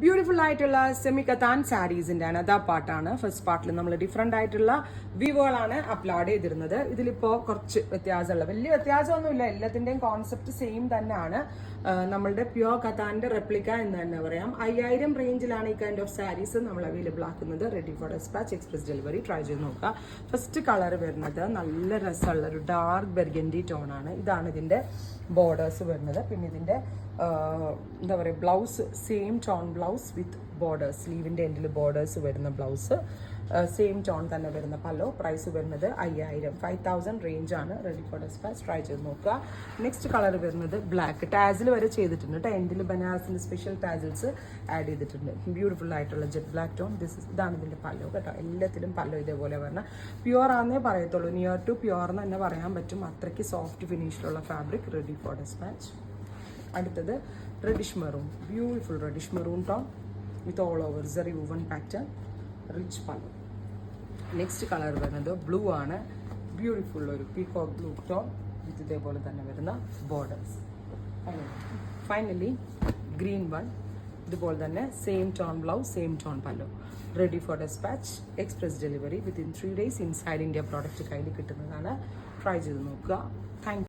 Beautiful ആയിട്ടുള്ള semi കത്താൻ സാരീസിന്റെ അനദാ പാർട്ടാണ്. ഫസ്റ്റ് പാർട്ടിൽ നമ്മൾ ഡിഫറെന്റ് ആയിട്ടുള്ള വ്യൂകളാണ് അപ്ലോഡ് ചെയ്തിരുന്നത്. ഇതിലിപ്പോ കുറച്ച് വ്യത്യാസമുള്ള, വലിയ വ്യത്യാസമൊന്നുമില്ല, എല്ലാത്തിന്റെയും കോൺസെപ്റ്റ് സെയിം തന്നെയാണ്. നമ്മളുടെ പ്യുവർ കത്താന്റെ റെപ്ലിക്ക എന്ന് തന്നെ പറയാം. 5000 റേഞ്ചിലാണ് ഈ കൈൻഡ് ഓഫ് സാരീസ് നമ്മൾ അവൈലബിൾ ആക്കുന്നത്. Ready for dispatch, express delivery. Try ചെയ്ത് നോക്കുക. ഫസ്റ്റ് കളർ വരുന്നത് നല്ല രസമുള്ള ഒരു ഡാർക്ക് ബെർഗൻഡി ടോൺ ആണ്. ഇതാണ് ഇതിന്റെ ബോർഡേഴ്സ് വരുന്നത്. പിന്നെ ഇതിന്റെ എന്താ പറയുക, blouse same tone blouse with borders, സ്ലീവിന്റെ എൻഡിൽ ബോർഡേഴ്സ് വരുന്ന ബ്ലൗസ്, സെയിം ടോൺ തന്നെ വരുന്ന പല്ലോ. പ്രൈസ് വരുന്നത് 5000 റേഞ്ച് ആണ്. Ready for dispatch. ട്രൈ ചെയ്ത് നോക്കുക. നെക്സ്റ്റ് കളർ വരുന്നത് ബ്ലാക്ക്, ടാസിൽ വരെ ചെയ്തിട്ടുണ്ട് കേട്ടോ. എൻഡിൽ ബനാറസിന്റെ സ്പെഷ്യൽ ടാസിൽസ് ആഡ് ചെയ്തിട്ടുണ്ട്. ബ്യൂട്ടിഫുൾ ആയിട്ടുള്ള ജെറ്റ് ബ്ലാക്ക് ടോൺ. ഇതാണ് ഇതിന്റെ പല്ലോ കേട്ടോ. എല്ലാത്തിലും പല്ലോ ഇതേപോലെ പറഞ്ഞാൽ പ്യുവർ ആണെന്നേ പറയത്തുള്ളൂ. നിയർ ടു പ്യുവർ എന്ന് തന്നെ പറയാൻ പറ്റും. അത്രയ്ക്ക് സോഫ്റ്റ് ഫിനിഷിലുള്ള ഫാബ്രിക്. Ready for dispatch. അടുത്തത് reddish maroon, beautiful reddish maroon tone with all over zari woven pattern, rich pallu. Next colour വരുന്നത് ബ്ലൂ ആണ്. ബ്യൂട്ടിഫുൾ ഒരു പീകോക്ക് ബ്ലൂ ടോൺ വിത്ത് ഇതേപോലെ തന്നെ വരുന്ന ബോർഡേഴ്സ്. ഫൈനലി ഗ്രീൻ വൺ, ഇതുപോലെ തന്നെ same tone blouse, same tone pallu. Ready for dispatch, express delivery. Within 3 days inside India product കയ്യിൽ കിട്ടുന്നതാണ്. ട്രൈ ചെയ്ത് നോക്കുക. താങ്ക്